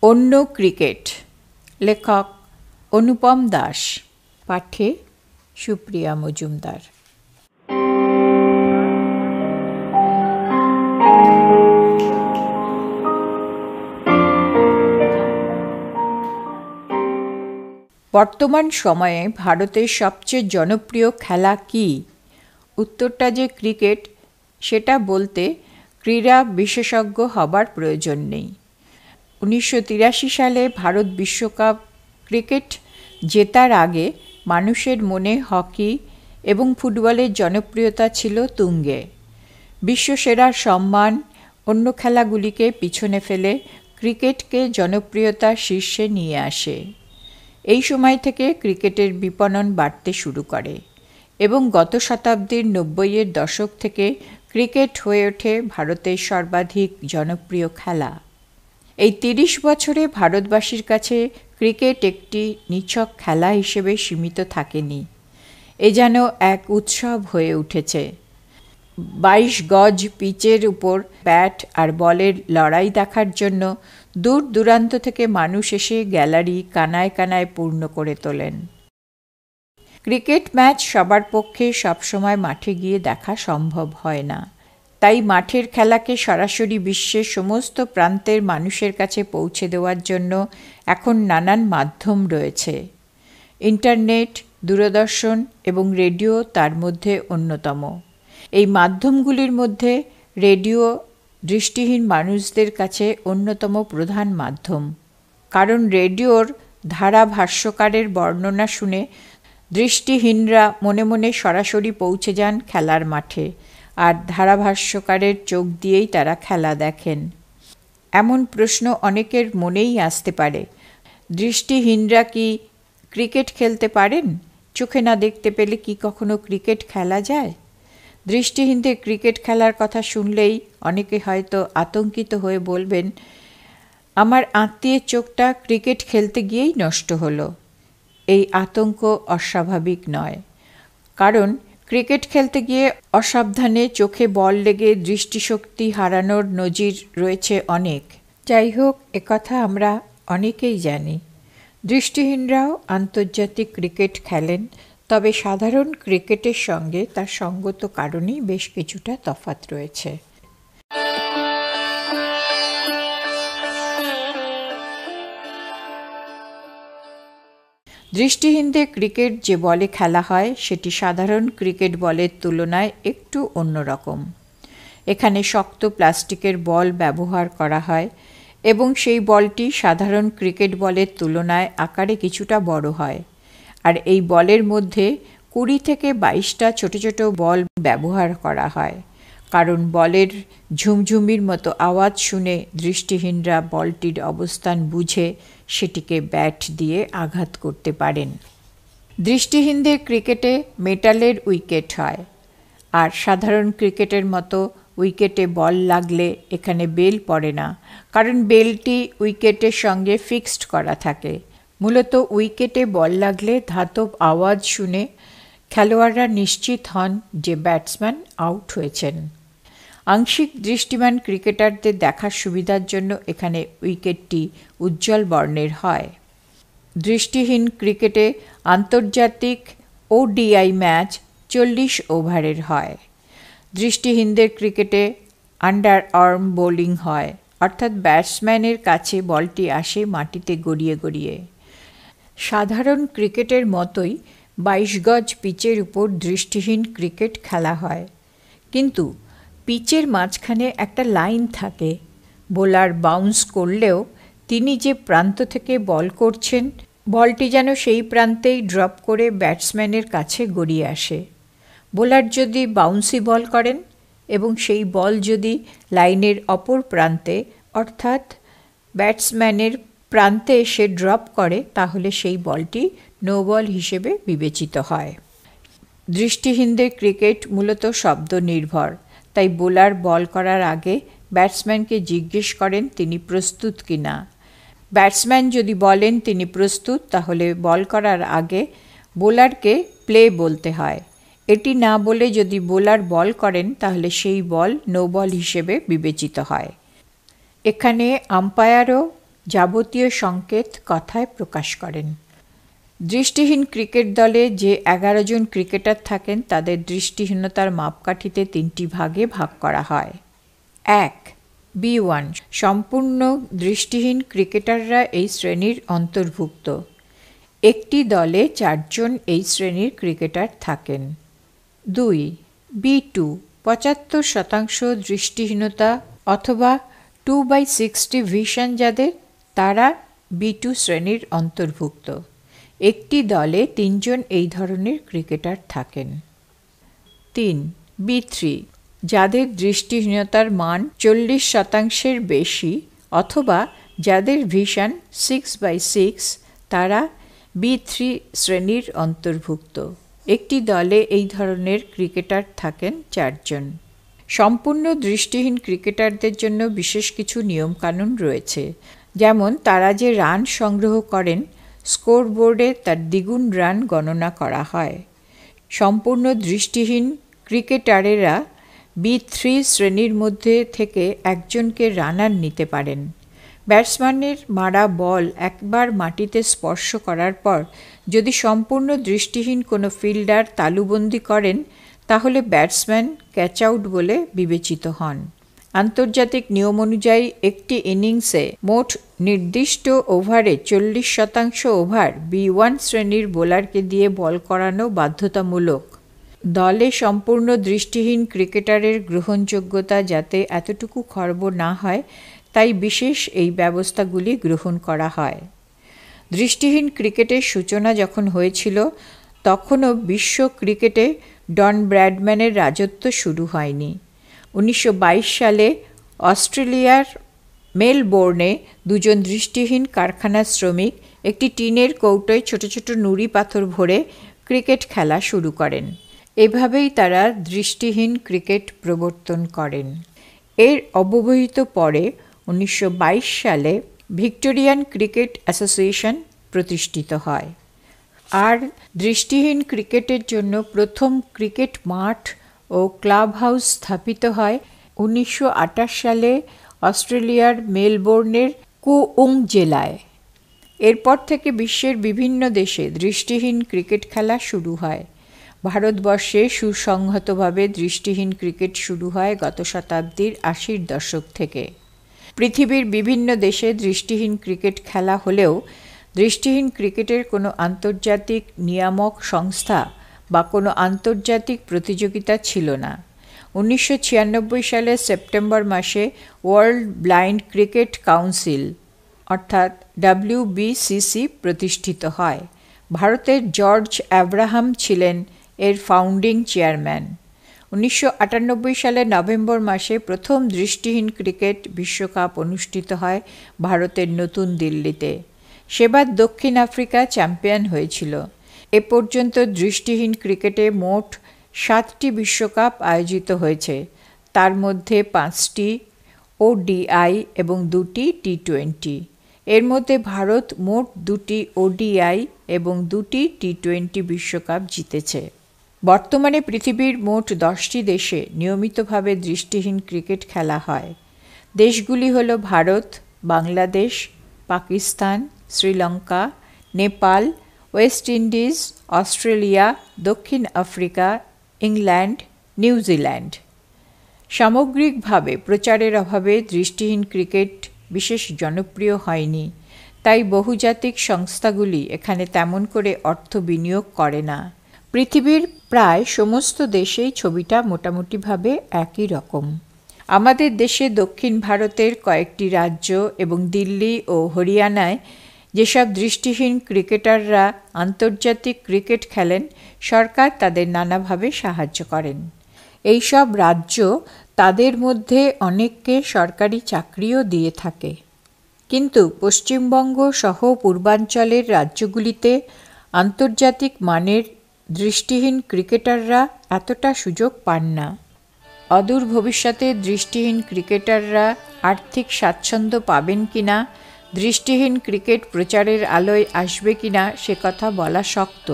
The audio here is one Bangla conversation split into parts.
অন্য ক্রিকেট, লেখক অনুপম দাস, পাঠে সুপ্রিয়া মজুমদার। বর্তমান সময়ে ভারতের সবচেয়ে জনপ্রিয় খেলা কি? উত্তরটা যে ক্রিকেট সেটা বলতে ক্রীড়া বিশেষজ্ঞ হবার প্রয়োজন নেই। 1983 সালে ভারত বিশ্বকাপ ক্রিকেট জেতার আগে মানুষের মনে হকি এবং ফুটবলের জনপ্রিয়তা ছিল তুঙ্গে। বিশ্বসেরার সম্মান অন্য খেলাগুলিকে পিছনে ফেলে ক্রিকেটকে জনপ্রিয়তার শীর্ষে নিয়ে আসে। এই সময় থেকে ক্রিকেটের বিপণন বাড়তে শুরু করে এবং গত শতাব্দীর 90-এর দশক থেকে ক্রিকেট হয়ে ওঠে ভারতের সর্বাধিক জনপ্রিয় খেলা। এই 30 বছরে ভারতবাসীর কাছে ক্রিকেট একটি নিছক খেলা হিসেবে সীমিত থাকেনি, এ যেন এক উৎসব হয়ে উঠেছে। 22 গজ পিচের উপর ব্যাট আর বলের লড়াই দেখার জন্য দূর দূরান্ত থেকে মানুষ এসে গ্যালারি কানায় কানায় পূর্ণ করে তোলেন। ক্রিকেট ম্যাচ সবার পক্ষে সবসময় মাঠে গিয়ে দেখা সম্ভব হয় না, তাই মাঠের খেলাকে সরাসরি বিশ্বের সমস্ত প্রান্তের মানুষের কাছে পৌঁছে দেওয়ার জন্য এখন নানান মাধ্যম রয়েছে। ইন্টারনেট, দূরদর্শন এবং রেডিও তার মধ্যে অন্যতম। এই মাধ্যমগুলির মধ্যে রেডিও দৃষ্টিহীন মানুষদের কাছে অন্যতম প্রধান মাধ্যম, কারণ রেডিওর ধারাভাষ্যকারের বর্ণনা শুনে দৃষ্টিহীনরা মনে মনে সরাসরি পৌঁছে যান খেলার মাঠে, আর ধারাভাষ্যকারের চোখ দিয়েই তারা খেলা দেখেন। এমন প্রশ্ন অনেকের মনেই আসতে পারে, দৃষ্টিহীনরা কি ক্রিকেট খেলতে পারেন? চোখে না দেখতে পেলে কি কখনো ক্রিকেট খেলা যায়? দৃষ্টিহীনদের ক্রিকেট খেলার কথা শুনলেই অনেকে হয়তো আতঙ্কিত হয়ে বলবেন, আমার আত্মীয়ের চোখটা ক্রিকেট খেলতে গিয়েই নষ্ট হলো। এই আতঙ্ক অস্বাভাবিক নয়, কারণ ক্রিকেট খেলতে গিয়ে অসাবধানে চোখে বল লেগে দৃষ্টিশক্তি হারানোর নজির রয়েছে অনেক। যাই হোক, একথা আমরা অনেকেই জানি। দৃষ্টিহীনরাও আন্তর্জাতিক ক্রিকেট খেলেন, তবে সাধারণ ক্রিকেটের সঙ্গে তার সঙ্গত কারণেই বেশ কিছুটা তফাৎ রয়েছে। দৃষ্টিহীনদের ক্রিকেট যে বলে খেলা হয় সেটি সাধারণ ক্রিকেট বলের তুলনায় একটু অন্যরকম। এখানে শক্ত প্লাস্টিকের বল ব্যবহার করা হয় এবং সেই বলটি সাধারণ ক্রিকেট বলের তুলনায় আকারে কিছুটা বড় হয়, আর এই বলের মধ্যে 20 থেকে 22টা ছোট ছোট বল ব্যবহার করা হয়, কারণ বলের ঝুমঝুমির মতো আওয়াজ শুনে দৃষ্টিহীনরা বলটির অবস্থান বুঝে সেটিকে ব্যাট দিয়ে আঘাত করতে পারেন। দৃষ্টিহীনদের ক্রিকেটে মেটালের উইকেট হয়, আর সাধারণ ক্রিকেটের মতো উইকেটে বল লাগলে এখানে বেল পড়ে না, কারণ বেলটি উইকেটের সঙ্গে ফিক্সড করা থাকে। মূলত উইকেটে বল লাগলে ধাতব আওয়াজ শুনে খেলোয়াড়রা নিশ্চিত হন যে ব্যাটসম্যান আউট হয়েছেন। আংশিক দৃষ্টিমান ক্রিকেটারদের দেখার সুবিধার জন্য এখানে উইকেটটি উজ্জ্বল বর্ণের হয়। দৃষ্টিহীন ক্রিকেটে আন্তর্জাতিক ODI ম্যাচ 40 ওভারের হয়। দৃষ্টিহীনদের ক্রিকেটে আন্ডার আর্ম বোলিং হয়, অর্থাৎ ব্যাটসম্যানের কাছে বলটি আসে মাটিতে গড়িয়ে গড়িয়ে। সাধারণ ক্রিকেটের মতোই 22 গজ পিচের উপর দৃষ্টিহীন ক্রিকেট খেলা হয়, কিন্তু পিচের মাঝখানে একটা লাইন থাকে। বোলার বাউন্স করলেও তিনি যে প্রান্ত থেকে বল করছেন, বলটি যেন সেই প্রান্তেই ড্রপ করে ব্যাটসম্যানের কাছে গড়িয়ে আসে। বোলার যদি বাউন্সি বল করেন এবং সেই বল যদি লাইনের অপর প্রান্তে অর্থাৎ ব্যাটসম্যানের প্রান্তে এসে ড্রপ করে, তাহলে সেই বলটি নো বল হিসেবে বিবেচিত হয়। দৃষ্টিহীনদের ক্রিকেট মূলত শব্দ নির্ভর, তাই বোলার বল করার আগে ব্যাটসম্যানকে জিজ্ঞেস করেন তিনি প্রস্তুত কিনা। ব্যাটসম্যান যদি বলেন তিনি প্রস্তুত, তাহলে বল করার আগে বোলারকে প্লে বলতে হয়। এটি না বলে যদি বোলার বল করেন তাহলে সেই বল নো বল হিসেবে বিবেচিত হয়। এখানে আম্পায়ারও যাবতীয় সংকেত কথায় প্রকাশ করেন। দৃষ্টিহীন ক্রিকেট দলে যে 11 জন ক্রিকেটার থাকেন তাদের দৃষ্টিহীনতার মাপকাঠিতে 3টি ভাগে ভাগ করা হয়। 1. B1 সম্পূর্ণ দৃষ্টিহীন ক্রিকেটাররা এই শ্রেণীর অন্তর্ভুক্ত। একটি দলে 4 জন এই শ্রেণীর ক্রিকেটার থাকেন। 2. B2 75% দৃষ্টিহীনতা অথবা 2/60 ভিশন যাদের, তারা B2 শ্রেণীর অন্তর্ভুক্ত। একটি দলে 3 জন এই ধরনের ক্রিকেটার থাকেন। 3. B3 যাদের দৃষ্টিহীনতার মান 40% বেশি অথবা যাদের ভিশন 6/6, তারা B3 শ্রেণীর অন্তর্ভুক্ত। একটি দলে এই ধরনের ক্রিকেটার থাকেন 4 জন। সম্পূর্ণ দৃষ্টিহীন ক্রিকেটারদের জন্য বিশেষ কিছু নিয়মকানুন রয়েছে, যেমন তারা যে রান সংগ্রহ করেন স্কোরবোর্ডে তার দ্বিগুণ রান গণনা করা হয়। সম্পূর্ণ দৃষ্টিহীন ক্রিকেটারেরা B3 শ্রেণীর মধ্যে থেকে একজনকে রানার নিতে পারেন। ব্যাটসম্যানের মারা বল একবার মাটিতে স্পর্শ করার পর যদি সম্পূর্ণ দৃষ্টিহীন কোনো ফিল্ডার তালুবন্দি করেন তাহলে ব্যাটসম্যান ক্যাচ আউট বলে বিবেচিত হন। আন্তর্জাতিক নিয়ম অনুযায়ী একটি ইনিংসে মোট নির্দিষ্ট ওভারে 40% ওভার B1 শ্রেণীর বোলারকে দিয়ে বল করানো বাধ্যতামূলক। দলে সম্পূর্ণ দৃষ্টিহীন ক্রিকেটারের গ্রহণযোগ্যতা যাতে এতটুকু খর্ব না হয় তাই বিশেষ এই ব্যবস্থাগুলি গ্রহণ করা হয়। দৃষ্টিহীন ক্রিকেটের সূচনা যখন হয়েছিল তখনও বিশ্ব ক্রিকেটে ডন ব্র্যাডম্যানের রাজত্ব শুরু হয়নি। 1922 সালে অস্ট্রেলিয়ার মেলবোর্নে 2 জন দৃষ্টিহীন কারখানার শ্রমিক একটি টিনের কৌটোয় ছোট ছোট নুড়ি পাথর ভরে ক্রিকেট খেলা শুরু করেন। এভাবেই তারা দৃষ্টিহীন ক্রিকেট প্রবর্তন করেন। এর অব্যবহিত পরে 1922 সালে ভিক্টোরিয়ান ক্রিকেট অ্যাসোসিয়েশন প্রতিষ্ঠিত হয়। আর দৃষ্টিহীন ক্রিকেটের জন্য প্রথম ক্রিকেট মাঠ ও ক্লাব হাউস স্থাপিত হয় 1928 সালে অস্ট্রেলিয়ার মেলবোর্নের কুউং জেলায়। এরপর থেকে বিশ্বের বিভিন্ন দেশে দৃষ্টিহীন ক্রিকেট খেলা শুরু হয়। ভারতবর্ষে সুসংহতভাবে দৃষ্টিহীন ক্রিকেট শুরু হয় গত শতাব্দীর 80-র দশক থেকে। পৃথিবীর বিভিন্ন দেশে দৃষ্টিহীন ক্রিকেট খেলা হলেও দৃষ্টিহীন ক্রিকেটের কোনো আন্তর্জাতিক নিয়ামক সংস্থা বা কোনো আন্তর্জাতিক প্রতিযোগিতা ছিল না। 1996 সালের সেপ্টেম্বর মাসে ওয়ার্ল্ড ব্লাইন্ড ক্রিকেট কাউন্সিল অর্থাৎ WBCC প্রতিষ্ঠিত হয়। ভারতের জর্জ অ্যাব্রাহাম ছিলেন এর ফাউন্ডিং চেয়ারম্যান। 1998 সালের নভেম্বর মাসে প্রথম দৃষ্টিহীন ক্রিকেট বিশ্বকাপ অনুষ্ঠিত হয় ভারতের নতুন দিল্লিতে। সেবার দক্ষিণ আফ্রিকা চ্যাম্পিয়ন হয়েছিল। এ পর্যন্ত দৃষ্টিহীন ক্রিকেটে মোট 7টি বিশ্বকাপ আয়োজিত হয়েছে, তার মধ্যে 5টি ODI এবং 2টি T20। এর মধ্যে ভারত মোট 2টি ODI এবং 2টি T20 বিশ্বকাপ জিতেছে। বর্তমানে পৃথিবীর মোট 10টি দেশে নিয়মিতভাবে দৃষ্টিহীন ক্রিকেট খেলা হয়। দেশগুলি হল Bharat, Bangladesh, Pakistan, Sri Lanka, Nepal, West Indies, Australia, দক্ষিণ আফ্রিকা, ইংল্যান্ড, নিউজিল্যান্ড। সামগ্রিকভাবে প্রচারের অভাবে দৃষ্টিহীন ক্রিকেট বিশেষ জনপ্রিয় হয়নি, তাই বহুজাতিক সংস্থাগুলি এখানে তেমন করে অর্থ বিনিয়োগ করে না। পৃথিবীর প্রায় সমস্ত দেশেই ছবিটা মোটামুটিভাবে একই রকম। আমাদের দেশে দক্ষিণ ভারতের কয়েকটি রাজ্য এবং দিল্লি ও হরিয়ানায় যেসব দৃষ্টিহীন ক্রিকেটাররা আন্তর্জাতিক ক্রিকেট খেলেন, সরকার তাদের নানাভাবে সাহায্য করেন। এইসব রাজ্য তাদের মধ্যে অনেককে সরকারি চাকরিও দিয়ে থাকে। কিন্তু পশ্চিমবঙ্গ সহ পূর্বাঞ্চলের রাজ্যগুলিতে আন্তর্জাতিক মানের দৃষ্টিহীন ক্রিকেটাররা এতটা সুযোগ পান না। অদূর ভবিষ্যতে দৃষ্টিহীন ক্রিকেটাররা আর্থিক স্বাচ্ছন্দ্য পাবেন কিনা, দৃষ্টিহীন ক্রিকেট প্রচারের আলোয় আসবে কিনা সে কথা বলা শক্ত।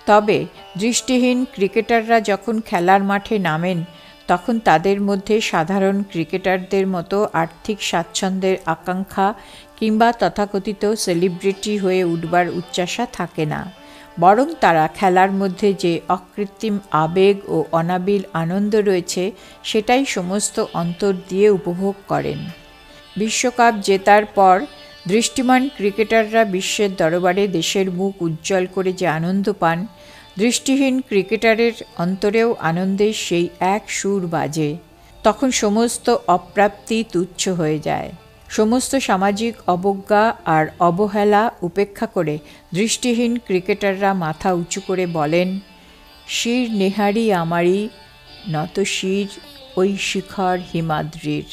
তবে দৃষ্টিহীন ক্রিকেটাররা যখন খেলার মাঠে নামেন তখন তাদের মধ্যে সাধারণ ক্রিকেটারদের মতো আর্থিক স্বাচ্ছন্দ্যের আকাঙ্ক্ষা কিংবা তথাকথিত সেলিব্রিটি হয়ে উঠবার উচ্চাশা থাকে না, বরং তারা খেলার মধ্যে যে অকৃত্রিম আবেগ ও অনাবিল আনন্দ রয়েছে সেটাই সমস্ত অন্তর দিয়ে উপভোগ করেন। বিশ্বকাপ জেতার পর দৃষ্টিমান ক্রিকেটাররা বিশ্বের দরবারে দেশের মুখ উজ্জ্বল করে যে আনন্দ পান, দৃষ্টিহীন ক্রিকেটারের অন্তরেও আনন্দের সেই এক সুর বাজে। তখন সমস্ত অপ্রাপ্তি তুচ্ছ হয়ে যায়। সমস্ত সামাজিক অবজ্ঞা আর অবহেলা উপেক্ষা করে দৃষ্টিহীন ক্রিকেটাররা মাথা উঁচু করে বলেন, শির নেহারি আমারই, নত শির ওই শিখর হিমাদ্রির।